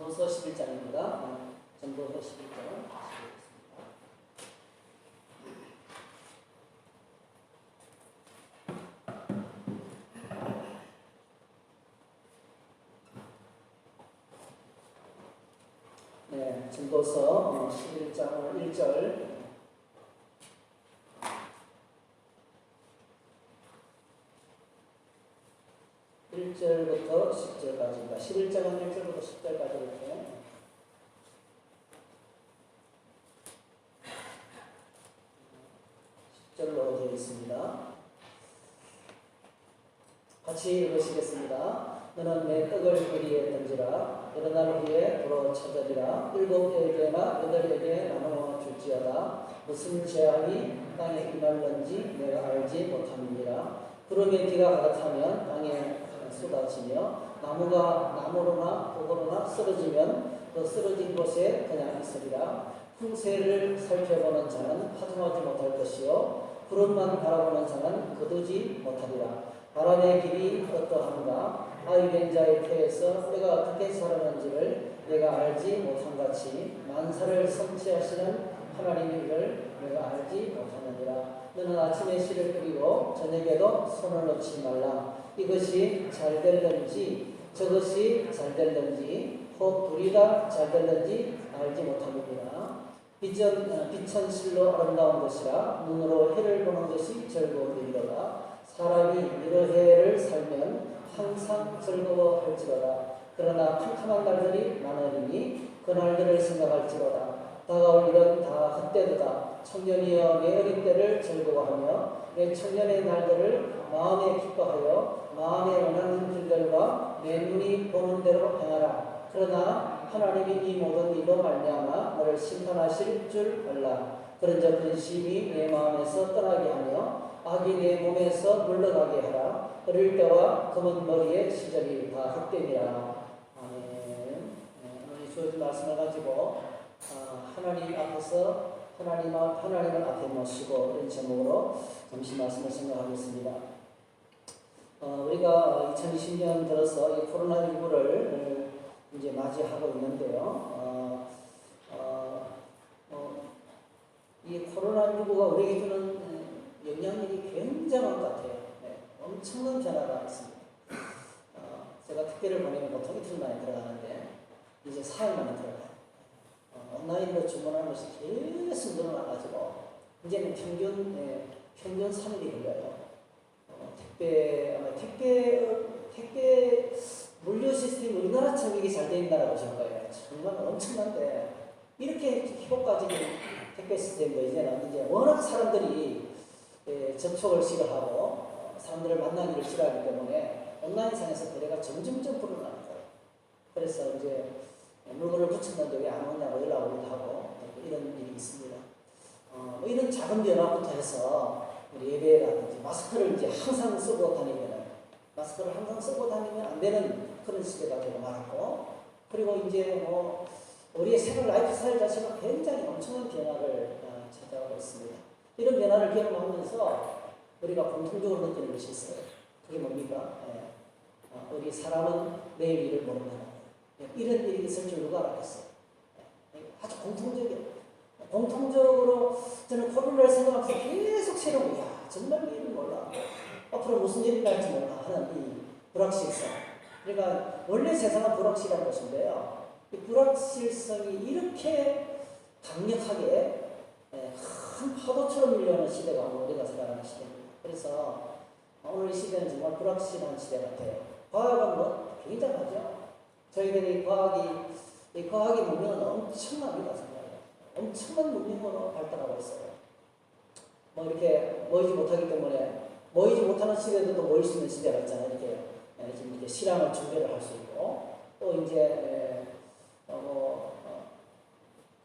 전도서 11장입니다. 전도서 11장. 네, 전도서 11장 1절. 1절부터 10절까지입니다. 11장은 1절부터 10절까지 이렇게 10절로 되어 있습니다. 같이 읽으시겠습니다. 너는 내 떡을 그리에 던지라. 여러 날 후에 도로 찾으리라. 7에게나 8에게 나누어 줄지어다. 무슨 재앙이 땅에 임할는지 내가 알지 못함이니라. 구름에 비가 가득하면 땅에 쏟아지며 나무가 나무로나 독으로나 쓰러지면 그 쓰러진 곳에 그냥 있으리라. 풍세를 살펴보는 자는 파종하지 못할 것이요 구름만 바라보는 자는 거두지 못하리라. 바람의 길이 어떠한가 아이된 자의 폐에서 때가 어떻게 살아난지를 내가 알지 못한같이 만사를 성취하시는 하나님의 일을 내가 알지 못하느니라. 너는 아침에 씨를 뿌리고 저녁에도 손을 놓지 말라. 이것이 잘 될는지 저것이 잘 될는지 혹 둘이 다 잘 될는지 알지 못합니다. 빛은 실로 아름다운 것이라 눈으로 해를 보는 것이 즐거움이로다. 사람이 이러해를 살면 항상 즐거워할지로다. 그러나 캄캄한 날들이 많으리니 그 날들을 생각할지로다. 다가올 일은 다 헛되도다. 청년이여 내 어린 때를 즐거워하며 내 청년의 날들을 마음에 기뻐하여 마음에 원하는 길들과 내 눈이 보는 대로 행하라. 그러나 하나님이 이 모든 일로 말미암아 너를 심판하실 줄 알라. 그런즉 근심이 내 마음에서 떠나게 하며 악이 내 몸에서 물러가게 하라. 어릴 때와 검은 머리의 시절이 다 헛됨이라. 아멘. 오늘 주어진 말씀을 가지고 하나님 앞에서 하나님을 앞에 모시고 이런 제목으로 잠시 말씀을 생각하겠습니다. 우리가 2020년 들어서 이 코로나19를 이제 맞이하고 있는데요. 이 코로나19가 우리에게 주는 영향력이 굉장한 것 같아요. 네, 엄청난 변화가 있습니다. 제가 특별을 보내면 보통 이틀 만에 들어가는데 이제 4일 만에 들어가요. 온라인으로 주문하는 것이 계속 늘어나가지고 이제는 평균 3일이 걸려요. 택배 물류 시스템이 우리나라처럼 이게 잘 되어 있다고 보실 거예요. 정말 엄청난데 이렇게 효과적인 택배 시스템도 이제 워낙 사람들이 접촉을 싫어하고 사람들을 만나기를 싫어하기 때문에 온라인상에서 거래가 점점 불어나는 거예요. 그래서 이제 물건을 붙였는데 왜 안 오냐고 연락을 하고 이런 일이 있습니다. 이런 작은 변화부터 해서 우리 예배라든지 마스크를 이제 항상 쓰고 다니면 안 되는 그런 시대가 되고 말았고, 그리고 이제 우리의 생활 라이프 스타일 자체가 굉장히 엄청난 변화를 찾아오고 있습니다. 이런 변화를 경험하면서 우리가 공통적으로 느끼는 것이 있어요. 그게 뭡니까? 우리 사람은 내일 일을 모른다. 이런 일이 있을 줄 누가 알았겠어요? 아주 공통적으로 저는 코로나를 생각하면서 계속 새로운 정말 일을 몰라. 앞으로 무슨 일이 날지 몰라 하는 이 불확실성. 그러니까 원래 세상은 불확실한 것인데요. 이 불확실성이 이렇게 강력하게 큰 파도처럼 밀려오는 시대가 우리가 살아가는 시대입니다. 그래서 오늘 이 시대는 정말 불확실한 시대 같아요. 과학은 굉장하죠. 저희들이 과학의 문명은 엄청납니다. 정말 엄청난 문명으로 발달하고 있어요. 이렇게 모이지 못하기 때문에 모이지 못하는 시대도 또 모일 수 있는 시대가 있잖아요. 지금 이제 실험을 준비를 할 수 있고, 또 이제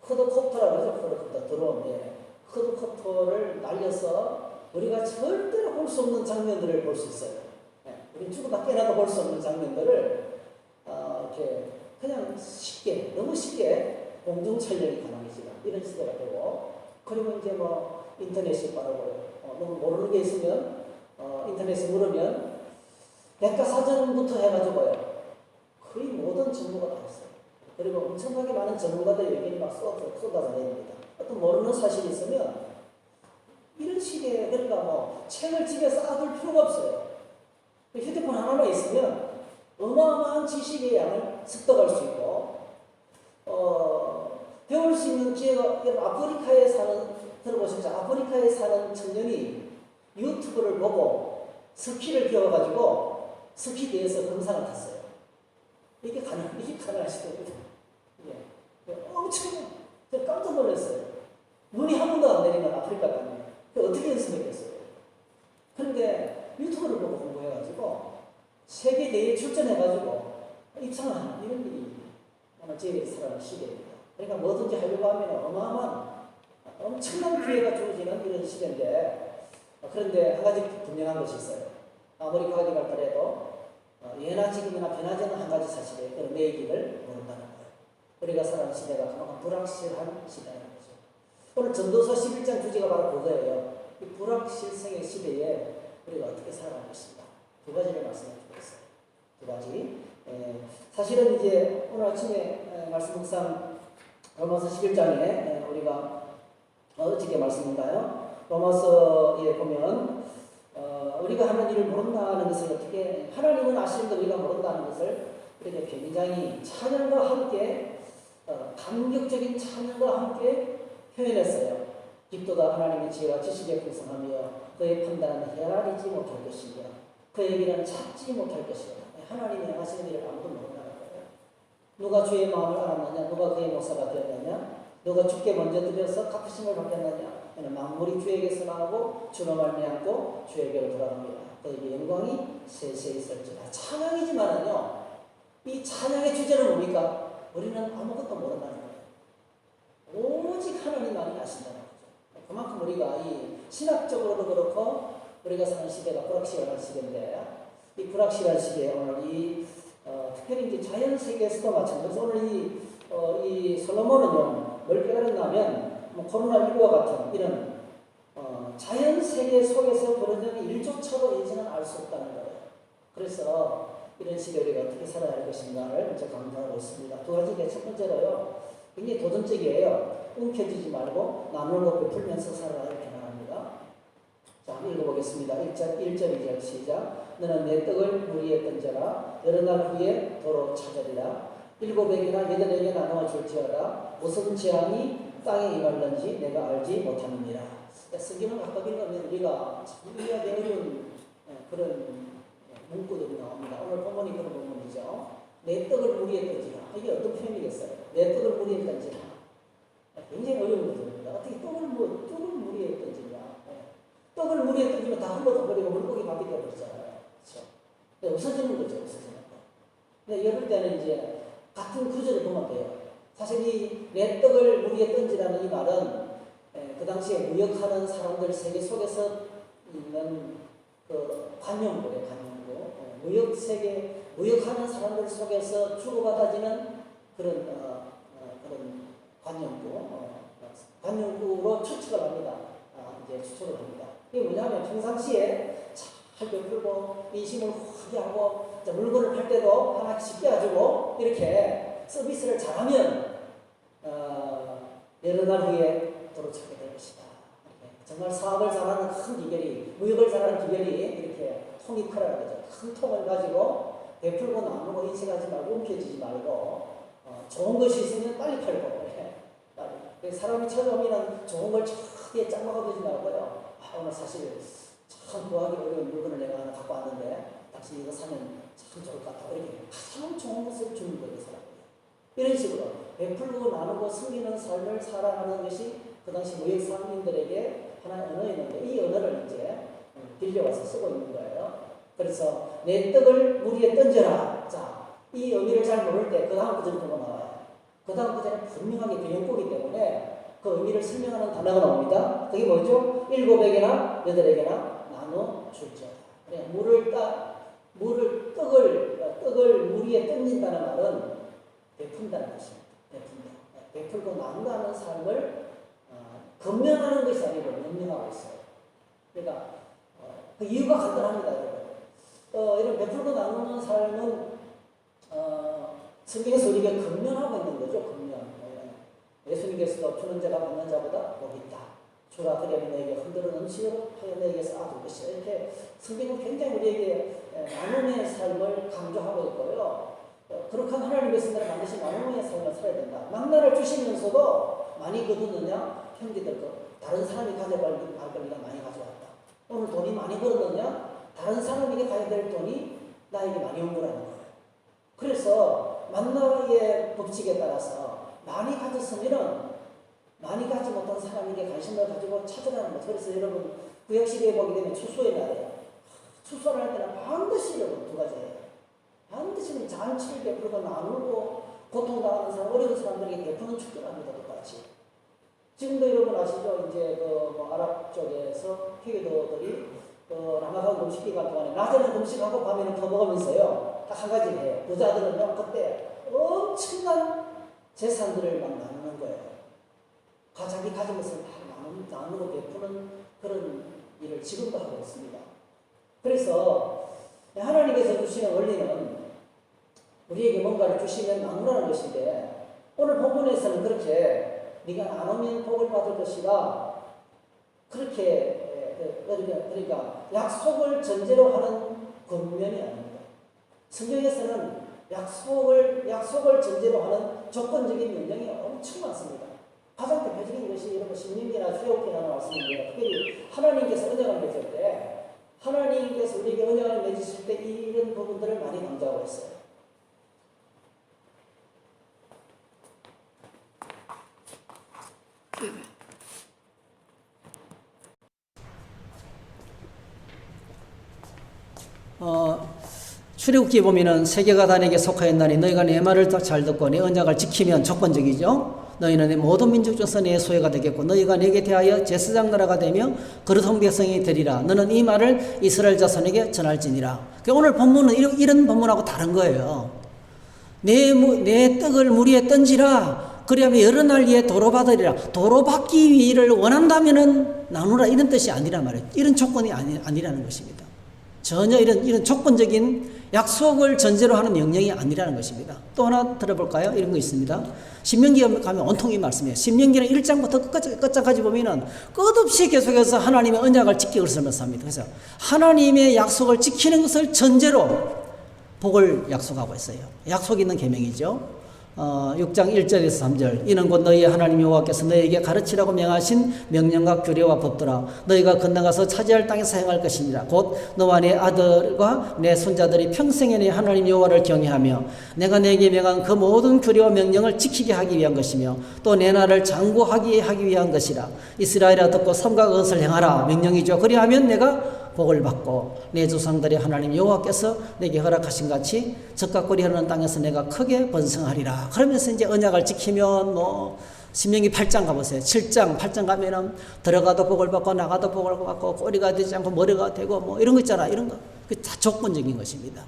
쿼드코프터라고 하죠. 쿼드코프터 드론, 쿼드코프터를 날려서 우리가 절대로 볼 수 없는 장면들을 볼 수 있어요. 우리 죽어다 깨나도 볼 수 없는 장면들을 이렇게 그냥 너무 쉽게 공중 촬영이 가능해지는 이런 시대가 되고, 그리고 이제 인터넷이 빠르고요. 너무 모르는 게 있으면 인터넷에 물으면 백과사전부터 해가지고요. 거의 모든 정보가 다 있어요. 그리고 엄청나게 많은 전문가들의 의견이 막 쏟아져냅니다. 어떤 모르는 사실이 있으면 이런 식의 그러니까 뭐 책을 집에 쌓아둘 필요가 없어요. 휴대폰 하나만 있으면 어마어마한 지식의 양을 습득할 수 있고 배울 수 있는 기회가 아프리카에 사는 들어보셨죠? 아프리카에 사는 청년이 유튜브를 보고 스키를 배워가지고 스키대에서 금상을 탔어요. 이게 가능하시더라고요. 예. 엄청 깜짝 놀랐어요. 눈이 한 번도 안 내리는 아프리카 가면 어떻게 연습했겠어요? 그런데 유튜브를 보고 공부해가지고 세계대회에 출전해가지고 입상을 하는 이런 일이 아마 저희 살아가는 시대입니다. 그러니까 뭐든지 하려고 하면 어마어마한 엄청난 기회가 주어지는 이런 시대인데 그런데 한 가지 분명한 것이 있어요. 아무리 과학이 발달해도 예나 지금이나 변하지 않는 한 가지 사실에 그런 내일을 모른다는 거예요. 우리가 살아가는 시대가 그만큼 불확실한 시대라는 거죠. 오늘 전도서 11장 주제가 바로 그거예요. 이 불확실성의 시대에 우리가 어떻게 살아갈 것인가. 두 가지를 말씀해 주겠어요. 두 가지. 사실은 이제 오늘 아침에 말씀 묵상 로마서 11장에 우리가 어떻게 말씀인가요? 로마서에 보면 우리가 하는 일을 모른다는 것을 어떻게 하나님은 아시는데 우리가 모른다는 것을 이렇게 굉장히 찬양과 함께 감격적인 찬양과 함께 표현했어요. 깊도다 하나님의 지혜와 지식에 풍성하며 그의 판단은 헤아리지 못할 것이며 그의 길은 찾지 못할 것이다. 하나님이 행하시는 일을 아무도 모른다는 거예요. 누가 주의 마음을 알았느냐? 누가 그의 목사가 되었느냐? 누가 주께 먼저 드려서 갚으심을 받겠느냐? 만물이 주에게서 나오고 주로 말미암고 주에게로 돌아갑니다. 그에게 영광이 세세히 있을지라. 찬양이지만은요, 이 찬양의 주제는 뭡니까? 우리는 아무것도 모른다는 거예요. 오직 하나님만이 아신다는 거죠. 그만큼 우리가 이 신학적으로도 그렇고 우리가 사는 시대가 불확실한 시대인데 이 불확실한 시기에 오늘 이 특별히 이제 자연 세계에서도 마찬가지로 오늘 이 솔로몬은요 뭘 깨달았냐면 뭐 코로나19와 같은 이런 자연 세계 속에서 벌어지는 일조차도 인생은 알 수 없다는 거예요. 그래서 이런 시대에 우리가 어떻게 살아야 할 것인가를 이제 강조하고 있습니다. 두 가지인데 첫 번째로요 굉장히 도전적이에요. 움켜쥐지 말고 나누는 것 베풀면서 살아야 편안합니다. 자, 읽어보겠습니다. 1절 2절 시작. 너는 내 떡을 물 위에 던져라. 여러 날 후에 도로 찾으리라. 7에게나 8에게 나누어 줄지어다. 무슨 재앙이 땅에 임할는지 내가 알지 못하느니라. 성경을 가끔 읽으면 우리가 참 이해하기 어려운 그런 문구들이 나옵니다. 오늘 본문이 그런 본문이죠. 내 떡을 물 위에 던지라. 이게 어떤 표현이겠어요? 내 떡을 물 위에 던지라. 굉장히 어려운 것입니다. 어떻게 떡을 물 위에 던지냐. 떡을 물 위에 던지면 다 흘러가버리고 물고기 밥이 되어버리잖아요. 그렇죠? 없어지는 거죠. 없어지는 거. 근데 이럴 때는 이제 같은 구절을 보면 돼요. 사실 이 내 떡을 물 위에 던지라는 이 말은 그 당시에 무역하는 사람들 세계 속에서 있는 그 관용구예요. 관용구. 무역 세계 무역하는 사람들 속에서 주고받아지는 그런 관용구. 관용구로 추측을 합니다. 이제 추측을 합니다. 이게 뭐냐면 평상시에 잘 베풀고 인심을 확게 하고 물건을 팔 때도 하나 쉽게 해주고 이렇게 서비스를 잘하면 여러 날 후에 도로 찾게 될 것이다. 정말 사업을 잘하는 큰 비결이 무역을 잘하는 비결이 이렇게 통이 크라는 거죠. 큰 통을 가지고 베풀고 나누고 인식하지 말고 움켜쥐지 말고 좋은 것이 있으면 빨리 팔고 빨리. 사람이 찾아오면 좋은 걸 저기에 짱 먹어두지 말고요. 오늘 사실 참 구하기 어려운 물건을 내가 하나 갖고 왔는데 당신 이거 사면 참 좋을 것 같아. 이렇게 가장 좋은 것을 주는 거예요. 사람이. 이런 식으로 베풀고 나누고 섬기는 삶을 살아가는 것이 그 당시 무역 상인들에게 하나의 언어였는데 이 언어를 이제 빌려와서 쓰고 있는 거예요. 그래서 내 떡을 물 위에 던져라. 자, 이 의미를 잘 모를 때 그 다음 구절이 뭐가 나와요. 그 다음 구절은 분명하게 변형구기 때문에 그 의미를 설명하는 단어가 나옵니다. 그게 뭐죠? 7에게나 8에게나 나눠 줄지어다. 떡을 물 위에 던진다는 말은 베푼다는 것입니다. 베풀고 나눈다는 삶을 건면하는 것이 아니고 명령하고 있어요. 그러니까 그 이유가 간단합니다, 여러분. 이런 베풀고 나누는 삶은 성경에서 우리가 건면하고 있는 그죠? 금년. 예수님께서도 주는 자가 받는 자보다 복이 있다. 주라 그리하면 너에게 흔들은 음식으로 하여 너에게 쌓아둘 것이다. 이렇게 성경은 굉장히 우리에게 나눔의 삶을 강조하고 있고요. 그렇게 하나님께서 나를 만드신 나눔의 삶을 살아야 된다. 망나를 주시면서도 많이 거두느냐? 형제들 거. 다른 사람이 가져갈 권리가 많이 가져왔다. 오늘 돈이 많이 벌었느냐? 다른 사람에게 가야 될 돈이 나에게 많이 온 거라는 거예요. 그래서 만나의 법칙에 따라서 많이 가졌으면은 많이 가지 못한 사람에게 관심을 가지고 찾으라는 거죠. 그래서 여러분 구약시대에 보게 되면 추수의 날에 추수를 할 때는 반드시 여러분 두 가지예요. 반드시 잔치를 베풀고 나누고 고통당하는 사람, 어려운 사람들에게 베푸는 축제를 합니다. 똑같이. 지금도 여러분 아시죠? 이제 아랍 쪽에서 회교도들이 라마단 음식 기간 동안에 낮에는 음식하고 밤에는 더 먹으면서요. 딱 한 가지 해요. 부자들은요 그때 엄청난 재산들을 막 나누는 거예요. 자기 가진 것을 다 나누고 베푸는 그런 일을 지금도 하고 있습니다. 그래서 하나님께서 주시는 원리는 우리에게 뭔가를 주시면 나누라는 것인데 오늘 본문에서는 그렇게 네가 나누면 복을 받을 것이다. 그렇게 그러니까 약속을 전제로 하는 권면이 아닙니다. 성경에서는 약속을 전제로 하는 조건적인 명령이 엄청 많습니다. 가장 대표적인 것이 여러분 신명기나 출애굽기나 말씀인데 특별히 하나님께서 언약을 맺을 때 하나님께서 우리에게 언약을 맺으실 때 이런 부분들을 많이 강조하고 있어요. 출애굽기에 보면은 세계가 단에게 속하였나니 너희가 내 말을 잘 듣고 내 언약을 지키면 조건적이죠. 너희는 내 모든 민족 중에서 내 소유가 되겠고 너희가 내게 대하여 제사장 나라가 되며 거룩한 백성이 되리라. 너는 이 말을 이스라엘 자손에게 전할지니라. 오늘 본문은 이런 본문하고 다른 거예요. 내 떡을 물 위에 던지라. 그리하면 여러 날 위에 도로 받으리라. 도로 받기를 원한다면은 나누라 이런 뜻이 아니란 말이에요. 이런 조건이 아니라는 것입니다. 전혀 이런 조건적인 약속을 전제로 하는 명령이 아니라는 것입니다. 또 하나 들어볼까요? 이런 거 있습니다. 신명기에 가면 온통이 말씀이에요. 신명기는 1장부터 끝까지 보면은 끝없이 계속해서 하나님의 언약을 지키기 말씀합니다. 그래서 하나님의 약속을 지키는 것을 전제로 복을 약속하고 있어요. 약속 있는 계명이죠. 6장 1절에서 3절 이는 곧 너희의 하나님 여호와께서 너희에게 가르치라고 명하신 명령과 규례와 법도라. 너희가 건너가서 차지할 땅에서 행할 것이니라. 곧 너와 내 아들과 내 손자들이 평생에 내 하나님 여호와를 경외하며 내가 너에게 명한 그 모든 규례와 명령을 지키게 하기 위한 것이며 또 내 나라를 장구하게 하기 위한 것이라. 이스라엘아 듣고 삼가 그것을 행하라. 명령이죠. 그리하면 내가 복을 받고 내 조상들의 하나님 여호와께서 내게 허락하신 같이 적과 꿀이 흐르는 땅에서 내가 크게 번성하리라. 그러면서 이제 언약을 지키면 신명기 8장 가보세요. 7장 8장 가면은 들어가도 복을 받고 나가도 복을 받고 꼬리가 되지 않고 머리가 되고 이런 거 있잖아. 이런 거 그 다 조건적인 것입니다.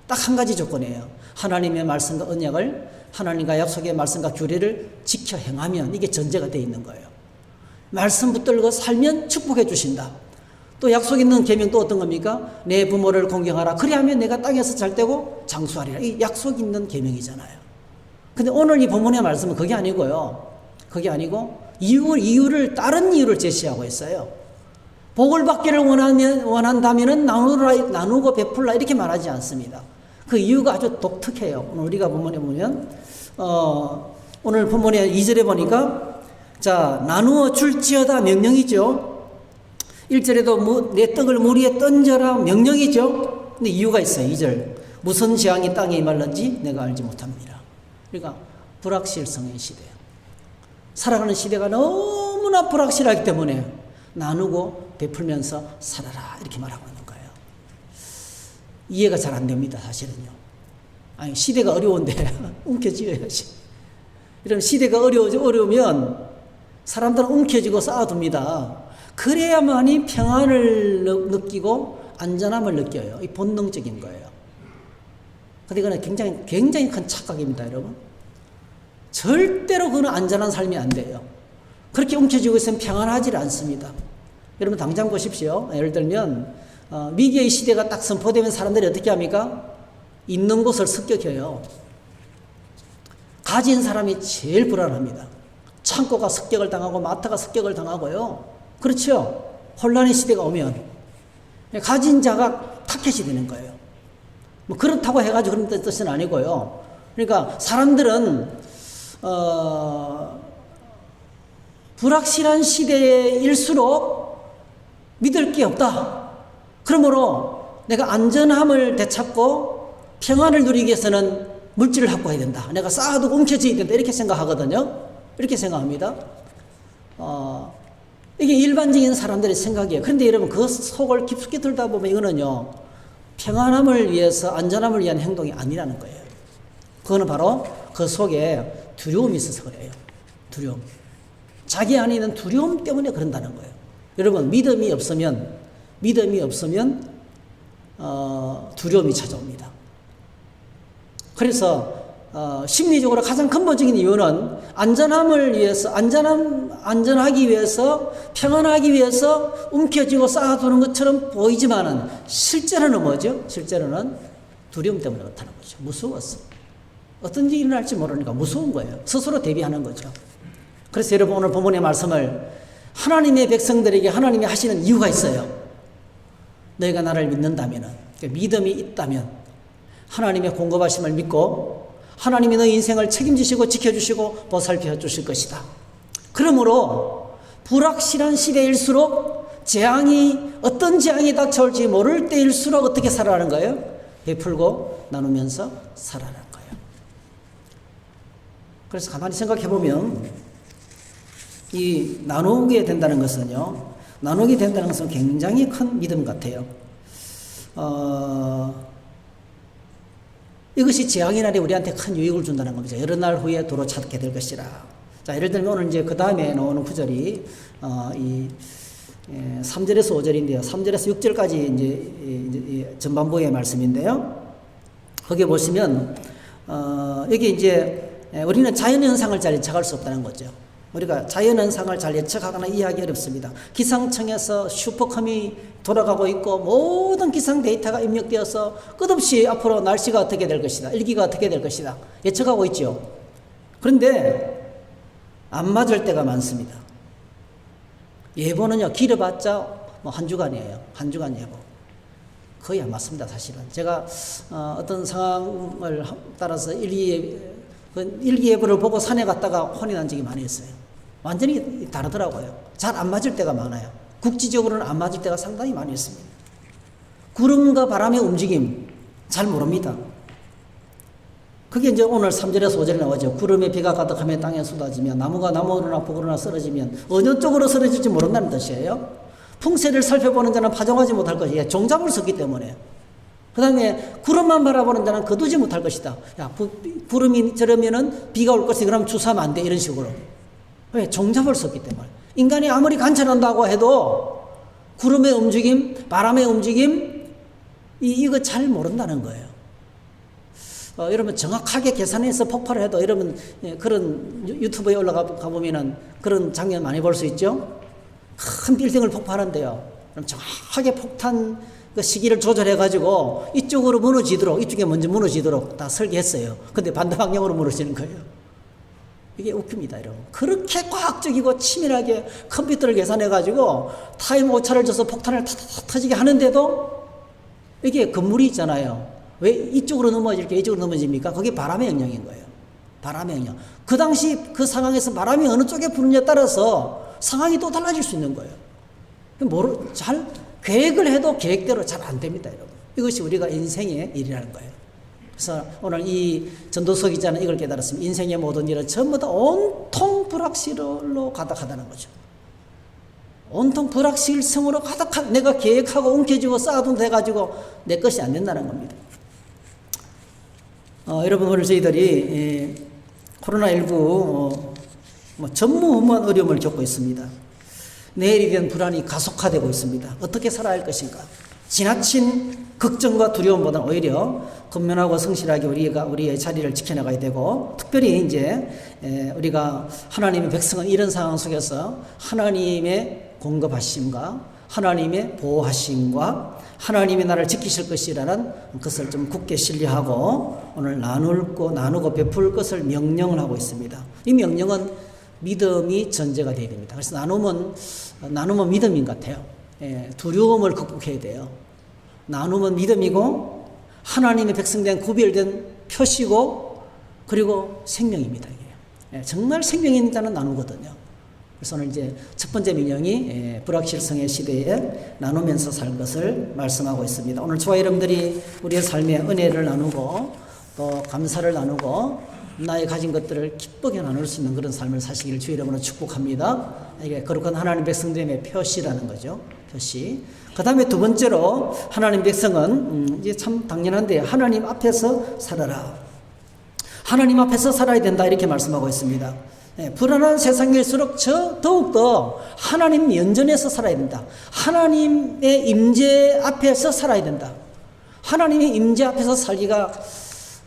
딱 한 가지 조건이에요. 하나님의 말씀과 언약을 하나님과 약속의 말씀과 규례를 지켜 행하면 이게 전제가 되어 있는 거예요. 말씀 붙들고 살면 축복해 주신다. 또 약속 있는 계명 또 어떤 겁니까? 내 부모를 공경하라. 그리하면 내가 땅에서 잘 되고 장수하리라. 이 약속 있는 계명이잖아요. 근데 오늘 이 본문의 말씀은 그게 아니고요. 그게 아니고 이유를 다른 이유를 제시하고 있어요. 복을 받기를 원한다면은 나누고 베풀라 이렇게 말하지 않습니다. 그 이유가 아주 독특해요. 오늘 우리가 본문에 보면 오늘 본문에 2절에 보니까 자 나누어 줄지어다 명령이죠. 1절에도 내 떡을 물 위에 던져라 명령이죠. 근데 이유가 있어요. 2절 무슨 재앙이 땅에 임할는지 내가 알지 못합니다. 그러니까 불확실성의 시대예요. 살아가는 시대가 너무나 불확실하기 때문에 나누고 베풀면서 살아라 이렇게 말하고 있는 거예요. 이해가 잘 안 됩니다. 사실은요. 아니 시대가 어려운데 움켜쥐어야지. 이런 시대가 어려우면 사람들은 움켜쥐고 쌓아둡니다. 그래야만이 평안을 느끼고 안전함을 느껴요. 이 본능적인 거예요. 근데 이거는 굉장히 큰 착각입니다, 여러분. 절대로 그건 안전한 삶이 안 돼요. 그렇게 움켜쥐고 있으면 평안하지 않습니다. 여러분 당장 보십시오. 예를 들면 위기의 시대가 딱 선포되면 사람들이 어떻게 합니까? 있는 곳을 습격해요. 가진 사람이 제일 불안합니다. 창고가 습격을 당하고 마트가 습격을 당하고요. 그렇죠? 혼란의 시대가 오면 가진 자가 타켓이 되는 거예요. 뭐 그렇다고 해가지고 그런 뜻은 아니고요. 그러니까 사람들은 불확실한 시대일수록 믿을 게 없다. 그러므로 내가 안전함을 되찾고 평안을 누리기 위해서는 물질을 확보해야 된다. 내가 쌓아두고 움켜쥐어야 된다. 이렇게 생각하거든요. 이렇게 생각합니다. 이게 일반적인 사람들의 생각이에요. 그런데 여러분 그 속을 깊숙이 들다 보면 이거는요. 평안함을 위해서 안전함을 위한 행동이 아니라는 거예요. 그거는 바로 그 속에 두려움이 있어서 그래요. 두려움. 자기 안에 있는 두려움 때문에 그런다는 거예요. 여러분 믿음이 없으면 두려움이 찾아옵니다. 그래서 심리적으로 가장 근본적인 이유는 안전함을 위해서 안전하기 위해서 평안하기 위해서 움켜쥐고 쌓아두는 것처럼 보이지만은 실제로는 뭐죠? 실제로는 두려움 때문에 그렇다는 거죠. 무서웠어. 어떤 일이 일어날지 모르니까 무서운 거예요. 스스로 대비하는 거죠. 그래서 여러분 오늘 본문의 말씀을 하나님의 백성들에게 하나님이 하시는 이유가 있어요. 너희가 나를 믿는다면, 믿음이 있다면 하나님의 공급하심을 믿고 하나님이 너희 인생을 책임지시고 지켜주시고 보살펴 주실 것이다. 그러므로 불확실한 시대일수록 어떤 재앙이 닥쳐올지 모를 때일수록 어떻게 살아가는 거예요? 베풀고 나누면서 살아가는 거예요. 그래서 가만히 생각해 보면 이 나누게 된다는 것은요. 나누게 된다는 것은 굉장히 큰 믿음 같아요. 이것이 재앙의 날에 우리한테 큰 유익을 준다는 겁니다. 여러 날 후에 도로 찾게 될 것이라. 자, 예를 들면 오늘 이제 그 다음에 나오는 구절이 3절에서 5절인데요. 3절에서 6절까지 이제 전반부의 말씀인데요. 거기에 보시면 여기 이제 우리는 자연현상을 잘 예측할 수 없다는 거죠. 우리가 자연현상을 잘 예측하거나 이해하기 어렵습니다. 기상청에서 슈퍼컴이 돌아가고 있고 모든 기상 데이터가 입력되어서 끝없이 앞으로 날씨가 어떻게 될 것이다. 일기가 어떻게 될 것이다. 예측하고 있죠. 그런데 안 맞을 때가 많습니다. 예보는요. 길어봤자 뭐 한 주간이에요. 한 주간 예보. 거의 안 맞습니다. 사실은. 제가 어떤 상황을 따라서 일기예보를 보고 산에 갔다가 혼이 난 적이 많이 있어요. 완전히 다르더라고요. 잘 안 맞을 때가 많아요. 국지적으로는 안 맞을 때가 상당히 많이 있습니다. 구름과 바람의 움직임 잘 모릅니다. 그게 이제 오늘 3절에서 5절에 나오죠. 구름에 비가 가득하면 땅에 쏟아지면 나무가 나무로나 볶으로나 쓰러지면 어느 쪽으로 쓰러질지 모른다는 뜻이에요. 풍세를 살펴보는 자는 파종하지 못할 것이에요. 종잡을 수 없기 때문에. 그 다음에 구름만 바라보는 자는 거두지 못할 것이다. 야, 구름이 저러면은 비가 올 것이 그럼 주사하면 안 돼. 이런 식으로. 왜? 종잡을 수 없기 때문에. 인간이 아무리 관찰한다고 해도 구름의 움직임, 바람의 움직임, 이거 잘 모른다는 거예요. 여러분 정확하게 계산해서 폭발을 해도 여러분 그런 유튜브에 올라가 보면은 그런 장면 많이 볼 수 있죠. 큰 빌딩을 폭발한대요. 그럼 정확하게 폭탄 그 시기를 조절해가지고 이쪽으로 무너지도록, 이쪽에 먼저 무너지도록 다 설계했어요. 근데 반대 방향으로 무너지는 거예요. 이게 웃깁니다, 여러분. 그렇게 과학적이고 치밀하게 컴퓨터를 계산해가지고 타임 오차를 줘서 폭탄을 타타타 터지게 하는데도 이게 건물이 있잖아요. 왜 이쪽으로 넘어질게 이쪽으로 넘어집니까? 그게 바람의 영향인 거예요. 바람의 영향. 그 당시 그 상황에서 바람이 어느 쪽에 부느냐에 따라서 상황이 또 달라질 수 있는 거예요. 잘 계획을 해도 계획대로 잘 안 됩니다, 여러분. 이것이 우리가 인생의 일이라는 거예요. 그래서 오늘 이 전도서 기자는 이걸 깨달았습니다. 인생의 모든 일은 전부 다 온통 불확실로 가득하다는 거죠. 온통 불확실성으로 가득한, 내가 계획하고 움켜쥐고 쌓아둔 돼가지고 내 것이 안 된다는 겁니다. 여러분 오늘 저희들이 코로나19 전무후무한 어려움을 겪고 있습니다. 내일에 대한 불안이 가속화되고 있습니다. 어떻게 살아야 할 것인가? 지나친 걱정과 두려움보다는 오히려 근면하고 성실하게 우리의 자리를 지켜나가야 되고, 특별히 이제 우리가 하나님의 백성은 이런 상황 속에서 하나님의 공급하심과 하나님의 보호하심과 하나님이 나를 지키실 것이라는 것을 좀 굳게 신뢰하고 오늘 나누고 베풀 것을 명령을 하고 있습니다. 이 명령은 믿음이 전제가 되어야 됩니다. 그래서 나눔은 믿음인 것 같아요. 두려움을 극복해야 돼요. 나눔은 믿음이고 하나님의 백성된 구별된 표시고 그리고 생명입니다. 이게. 정말 생명 있는 자는 나누거든요. 그래서 오늘 이제 첫 번째 명령이 불확실성의 시대에 나누면서 살 것을 말씀하고 있습니다. 오늘 저와 여러분들이 우리의 삶의 은혜를 나누고 또 감사를 나누고 나의 가진 것들을 기쁘게 나눌 수 있는 그런 삶을 사시기를 주의 이름으로 축복합니다. 이게 거룩한 하나님 백성됨의 표시라는 거죠. 표시. 그 다음에 두 번째로 하나님 백성은 이제 참 당연한데 하나님 앞에서 살아라. 하나님 앞에서 살아야 된다 이렇게 말씀하고 있습니다. 불안한 세상일수록 더욱더 하나님 면전에서 살아야 된다. 하나님의 임재 앞에서 살아야 된다. 하나님의 임재 앞에서 살기가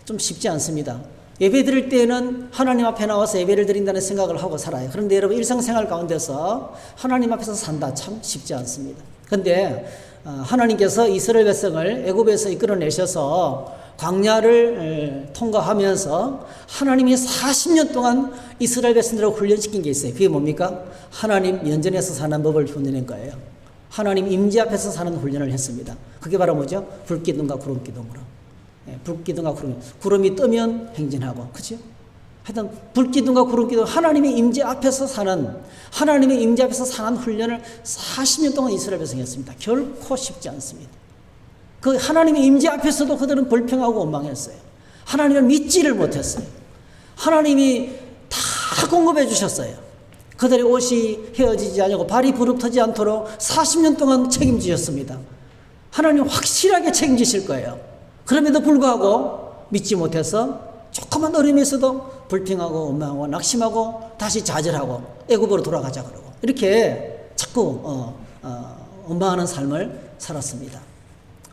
좀 쉽지 않습니다. 예배 드릴 때는 하나님 앞에 나와서 예배를 드린다는 생각을 하고 살아요. 그런데 여러분 일상생활 가운데서 하나님 앞에서 산다 참 쉽지 않습니다. 그런데 하나님께서 이스라엘 백성을 애굽에서 이끌어내셔서 광야를 통과하면서 하나님이 40년 동안 이스라엘 백성들을 훈련시킨 게 있어요. 그게 뭡니까? 하나님 면전에서 사는 법을 훈련한 거예요. 하나님 임재 앞에서 사는 훈련을 했습니다. 그게 바로 뭐죠? 불기둥과 구름기둥으로. 불기둥과 구름이 뜨면 행진하고, 그죠? 하여튼 불기둥과 구름기둥 하나님의 임재 앞에서 사는 훈련을 40년 동안 이스라엘 백성이 했습니다. 결코 쉽지 않습니다. 그 하나님의 임재 앞에서도 그들은 불평하고 원망했어요. 하나님을 믿지를 못했어요. 하나님이 다 공급해 주셨어요. 그들의 옷이 헤어지지 않고 발이 부릅터지 않도록 40년 동안 책임지셨습니다. 하나님 확실하게 책임지실 거예요. 그럼에도 불구하고 믿지 못해서 조그만 어려움에서도 불평하고 원망하고 낙심하고 다시 좌절하고 애굽으로 돌아가자 그러고 이렇게 자꾸 원망하는 삶을 살았습니다.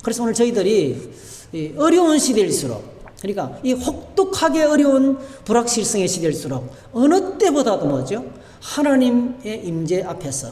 그래서 오늘 저희들이 어려운 시대일수록, 그러니까 이 혹독하게 어려운 불확실성의 시대일수록 어느 때보다도 뭐죠? 하나님의 임재 앞에서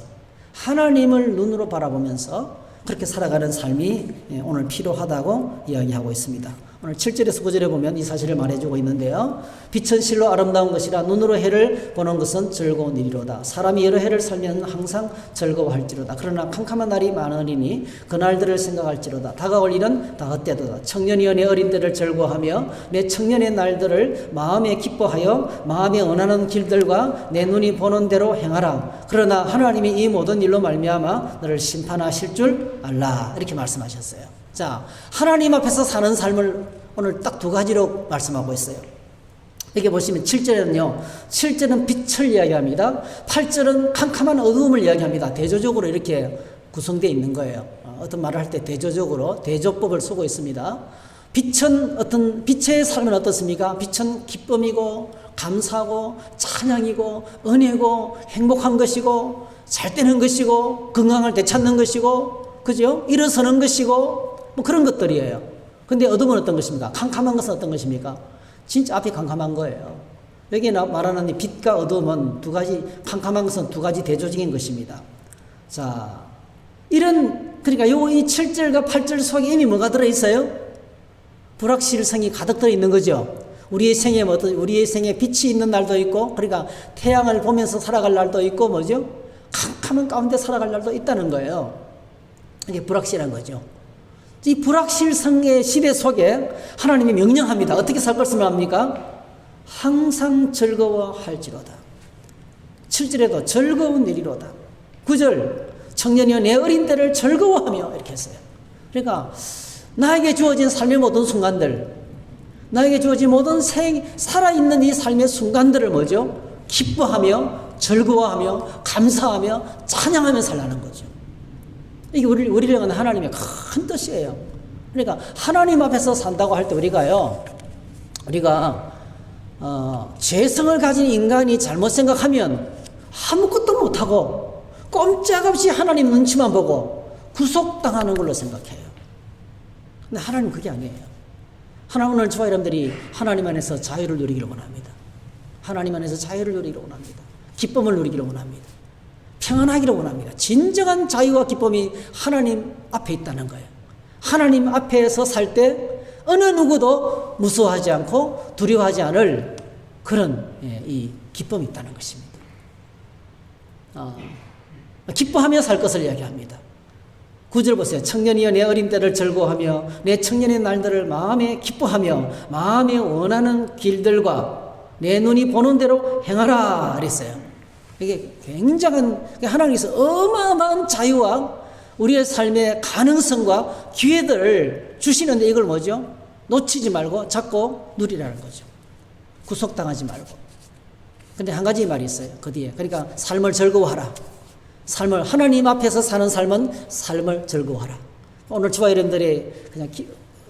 하나님을 눈으로 바라보면서 그렇게 살아가는 삶이 오늘 필요하다고 이야기하고 있습니다. 오늘 7절에서 9절에 보면 이 사실을 말해주고 있는데요. 빛은 실로 아름다운 것이라 눈으로 해를 보는 것은 즐거운 일이로다. 사람이 여러 해를 살면 항상 즐거워할지로다. 그러나 캄캄한 날이 많으리니 그날들을 생각할지로다. 다가올 일은 다 헛되도다. 청년이 내 어린 때를 즐거워하며 내 청년의 날들을 마음에 기뻐하여 마음에 원하는 길들과 내 눈이 보는 대로 행하라. 그러나 하나님이 이 모든 일로 말미암아 너를 심판하실 줄 알라. 이렇게 말씀하셨어요. 자, 하나님 앞에서 사는 삶을 오늘 딱 두 가지로 말씀하고 있어요. 여기 보시면 7절에는요, 7절은 빛을 이야기합니다. 8절은 캄캄한 어두움을 이야기합니다. 대조적으로 이렇게 구성되어 있는 거예요. 어떤 말을 할 때 대조적으로, 대조법을 쓰고 있습니다. 빛의 삶은 어떻습니까? 빛은 기쁨이고, 감사고, 찬양이고, 은혜고, 행복한 것이고, 잘 되는 것이고, 건강을 되찾는 것이고, 그죠? 일어서는 것이고, 뭐 그런 것들이에요. 근데 어둠은 어떤 것입니까? 캄캄한 것은 어떤 것입니까? 진짜 앞이 캄캄한 거예요. 여기 말하는 이 빛과 어둠은 두 가지, 캄캄한 것은 두 가지 대조적인 것입니다. 자, 그러니까 이 7절과 8절 속에 이미 뭐가 들어있어요? 불확실성이 가득 들어있는 거죠. 우리의 생에 빛이 있는 날도 있고, 그러니까 태양을 보면서 살아갈 날도 있고, 뭐죠? 캄캄한 가운데 살아갈 날도 있다는 거예요. 이게 불확실한 거죠. 이 불확실성의 시대 속에 하나님이 명령합니다. 어떻게 살 것을 합니까? 항상 즐거워할지로다. 7절에도 즐거운 일이로다. 9절 청년이여 내 어린 때를 즐거워하며 이렇게 했어요. 그러니까 나에게 주어진 삶의 모든 순간들, 나에게 주어진 모든 살아있는 이 삶의 순간들을 뭐죠? 기뻐하며 즐거워하며 감사하며 찬양하며 살라는 거죠. 이게 우리를 향한 하나님의 큰 뜻이에요. 그러니까 하나님 앞에서 산다고 할 때 우리가 죄성을 가진 인간이 잘못 생각하면 아무것도 못하고 꼼짝없이 하나님 눈치만 보고 구속당하는 걸로 생각해요. 근데 하나님 그게 아니에요. 하나님 오늘 저와 여러분들이 하나님 안에서 자유를 누리기를 원합니다. 하나님 안에서 자유를 누리기를 원합니다. 기쁨을 누리기를 원합니다. 평안하기를 원합니다. 진정한 자유와 기쁨이 하나님 앞에 있다는 거예요. 하나님 앞에서 살 때 어느 누구도 무서워하지 않고 두려워하지 않을 그런 이 기쁨이 있다는 것입니다. 기뻐하며 살 것을 이야기합니다. 9절 보세요. 청년이여 내 어린 때를 즐거워하며 내 청년의 날들을 마음에 기뻐하며 마음에 원하는 길들과 내 눈이 보는 대로 행하라 그랬어요. 이게 굉장한 하나님께서 어마어마한 자유와 우리의 삶의 가능성과 기회들을 주시는데 이걸 뭐죠? 놓치지 말고 잡고 누리라는 거죠. 구속당하지 말고. 근데 한 가지 말이 있어요. 그 뒤에. 그러니까 삶을 즐거워하라. 삶을 하나님 앞에서 사는 삶은 삶을 즐거워하라. 오늘 저와 여러분들이 그냥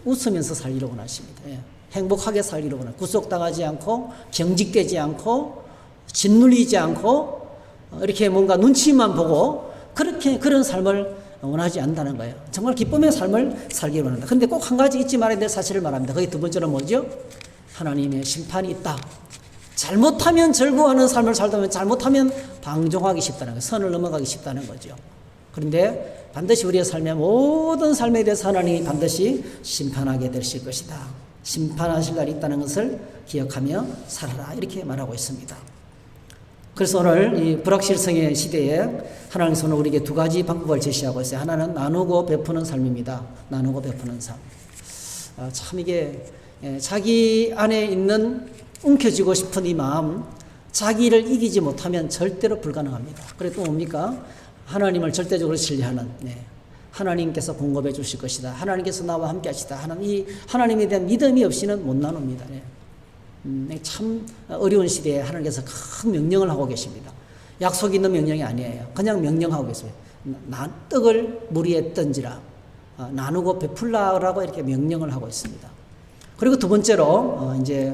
웃으면서 살기를 원하십니다. 예. 행복하게 살기를 원합니다. 구속당하지 않고 경직되지 않고 짓눌리지 않고 이렇게 뭔가 눈치만 보고 그렇게 그런 삶을 원하지 않는다는 거예요. 정말 기쁨의 삶을 살기를 원한다. 그런데 꼭 한 가지 잊지 말아야 될 사실을 말합니다. 그게 두 번째는 뭐죠? 하나님의 심판이 있다. 잘못하면 즐거워하는 삶을 살다 보면 잘못하면 방종하기 쉽다는 거예요. 선을 넘어가기 쉽다는 거죠. 그런데 반드시 우리의 삶의 모든 삶에 대해서 하나님이 반드시 심판하게 되실 것이다. 심판하실 날이 있다는 것을 기억하며 살아라. 이렇게 말하고 있습니다. 그래서 오늘 이 불확실성의 시대에 하나님께서는 우리에게 두 가지 방법을 제시하고 있어요. 하나는 나누고 베푸는 삶입니다. 나누고 베푸는 삶. 참 이게 자기 안에 있는 움켜쥐고 싶은 이 마음, 자기를 이기지 못하면 절대로 불가능합니다. 그래 또 뭡니까? 하나님을 절대적으로 신뢰하는, 하나님께서 공급해 주실 것이다. 하나님께서 나와 함께 하시다. 이 하나님에 대한 믿음이 없이는 못 나눕니다. 참 어려운 시대에 하나님께서 큰 명령을 하고 계십니다. 약속 있는 명령이 아니에요. 그냥 명령하고 계십니다. 떡을 물 위에 던지라. 나누고 베풀라라고 이렇게 명령을 하고 있습니다. 그리고 두 번째로 이제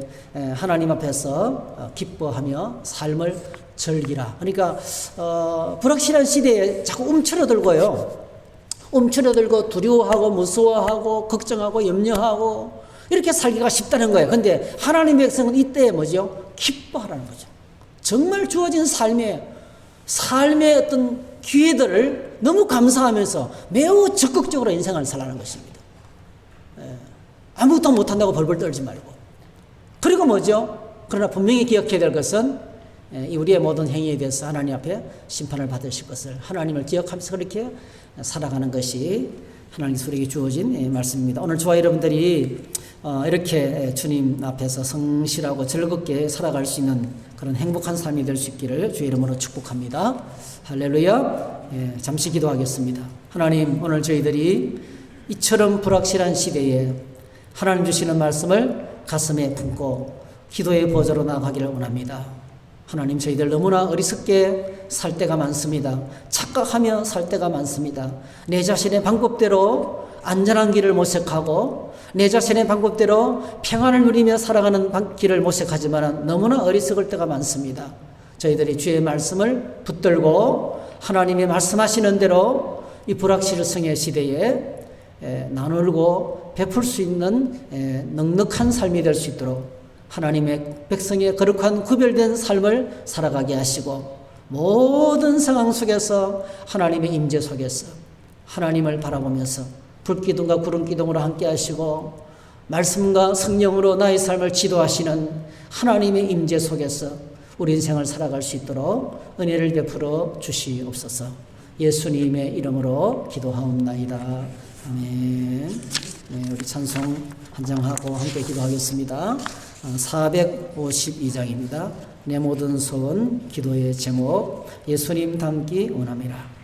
하나님 앞에서 기뻐하며 삶을 즐기라. 그러니까 불확실한 시대에 자꾸 움츠러들고요. 움츠러들고 두려워하고 무서워하고 걱정하고 염려하고 이렇게 살기가 쉽다는 거예요. 그런데 하나님의 백성은 이때 뭐죠? 기뻐하라는 거죠. 정말 주어진 삶의 어떤 기회들을 너무 감사하면서 매우 적극적으로 인생을 살라는 것입니다. 아무것도 못한다고 벌벌 떨지 말고. 그리고 뭐죠? 그러나 분명히 기억해야 될 것은 우리의 모든 행위에 대해서 하나님 앞에 심판을 받으실 것을 하나님을 기억하면서 그렇게 살아가는 것이 하나님께서 우리에게 주어진 말씀입니다. 오늘 저와 여러분들이 이렇게 주님 앞에서 성실하고 즐겁게 살아갈 수 있는 그런 행복한 삶이 될 수 있기를 주의 이름으로 축복합니다. 할렐루야. 잠시 기도하겠습니다. 하나님, 오늘 저희들이 이처럼 불확실한 시대에 하나님 주시는 말씀을 가슴에 품고 기도의 보좌로 나아가기를 원합니다. 하나님, 저희들 너무나 어리석게 살 때가 많습니다. 착각하며 살 때가 많습니다. 내 자신의 방법대로 안전한 길을 모색하고 내 자신의 방법대로 평안을 누리며 살아가는 길을 모색하지만 너무나 어리석을 때가 많습니다. 저희들이 주의 말씀을 붙들고 하나님이 말씀하시는 대로 이 불확실성의 시대에 나누고 베풀 수 있는 넉넉한 삶이 될 수 있도록 하나님의 백성의 거룩한 구별된 삶을 살아가게 하시고 모든 상황 속에서 하나님의 임재 속에서 하나님을 바라보면서 불기둥과 구름기둥으로 함께 하시고 말씀과 성령으로 나의 삶을 지도하시는 하나님의 임재 속에서 우리 인생을 살아갈 수 있도록 은혜를 베풀어 주시옵소서. 예수님의 이름으로 기도하옵나이다. 아멘. 우리 찬송 한장하고 함께 기도하겠습니다. 452장입니다. 내 모든 소원 기도의 제목 예수님 닮기 원함이라.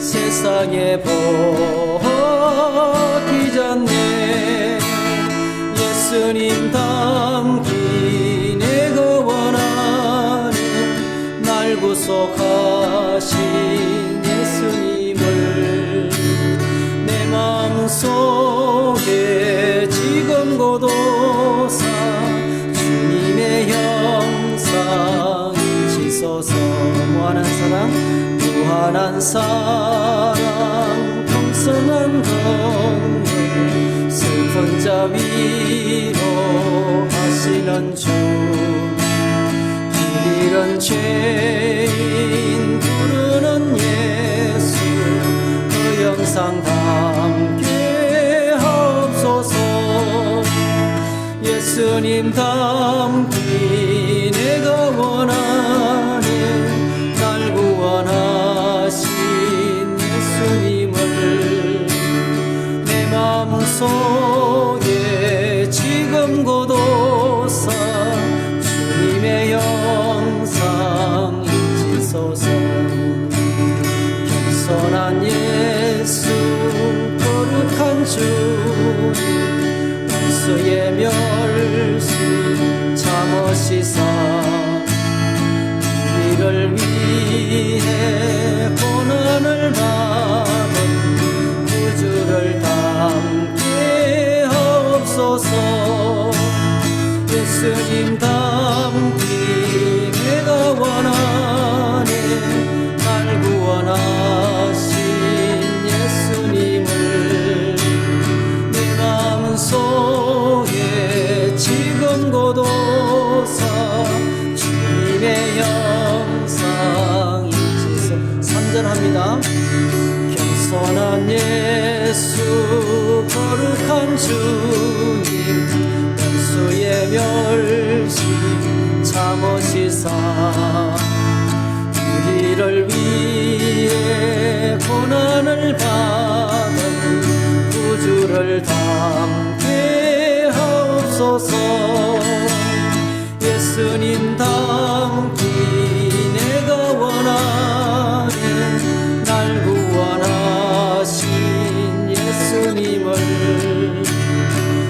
세상에 버티잖네. 거룩하신 예수님을 내 마음속에 지금 고도사 주님의 형상 지소서. 무한한 사랑 무한한 사랑 겸손한 긍휼 슬픈 자 위로 하시는 주. 길 잃은 죄인 부르는 예수 그 영상 담게 하옵소서. 예수님 담기 내가 원하네. 날 구원하신 예수님을 내 마음속에 지금 고도사 주님의 영상 잊으소서. 겸손한 예수 거룩한 주님 원수의 멸시 참으시사 우리를 위해 고난을 받은 구주를 담게 하옵소서. 예수님 담기 내가 원하네. 날 구원하신 예수님을 내 마음속에 지금 고도사 주님의 영상 잊으소. 3절 합니다. 겸손한 예수 거룩한 주님 원수의 멸시 참으시사 우리를 위해 고난을 받은 구주를 담게 하옵소서. 예수님 담기 내가 원하네. 날 구원하신 예수님을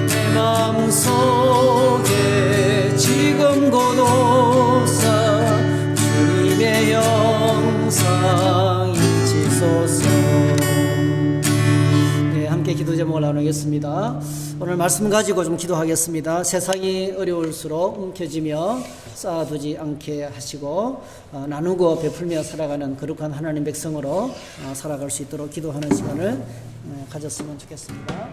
내 마음속에 지금 고도사 주님의 영상 잊으소서. 네, 함께 기도 제목을 나누겠습니다. 오늘 말씀 가지고 좀 기도하겠습니다. 세상이 어려울수록 움켜쥐며 쌓아두지 않게 하시고 나누고 베풀며 살아가는 거룩한 하나님 백성으로 살아갈 수 있도록 기도하는 시간을 가졌으면 좋겠습니다.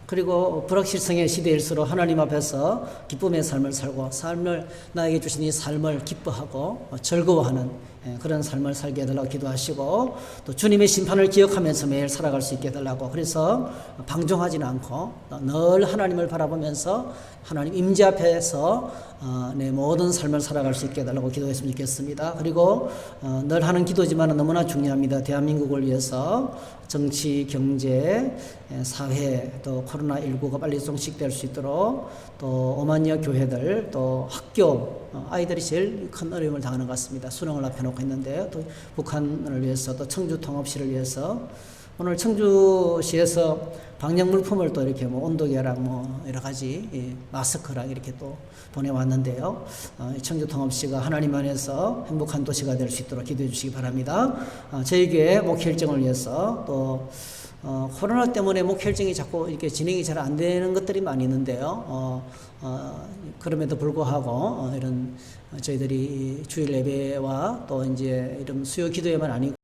그리고 불확실성의 시대일수록 하나님 앞에서 기쁨의 삶을 살고 삶을 나에게 주신 이 삶을 기뻐하고 즐거워하는 그런 삶을 살게 해달라고 기도하시고 또 주님의 심판을 기억하면서 매일 살아갈 수 있게 해달라고. 그래서 방종하지는 않고 늘 하나님을 바라보면서 하나님 임재 앞에서 내 모든 삶을 살아갈 수 있게 해달라고 기도했으면 좋겠습니다. 그리고 늘 하는 기도지만 너무나 중요합니다. 대한민국을 위해서 정치, 경제, 사회 또 코로나19가 빨리 종식될 수 있도록 또 5만여 교회들 또 학교 아이들이 제일 큰 어려움을 당하는 것 같습니다. 수능을 앞에 놓고 있는데요. 또 북한을 위해서 또 청주 통합시를 위해서 오늘 청주시에서 방역 물품을 또 이렇게 뭐 온도계랑 뭐 여러 가지 마스크랑 이렇게 또 보내왔는데요. 청주 통합시가 하나님 안에서 행복한 도시가 될 수 있도록 기도해 주시기 바랍니다. 저희 교회 목회 일정을 위해서 또 코로나 때문에 목회 일정이 자꾸 이렇게 진행이 잘 안 되는 것들이 많이 있는데요. 그럼에도 불구하고 이런 저희들이 주일 예배와 또 이제 이런 수요 기도회만 아니고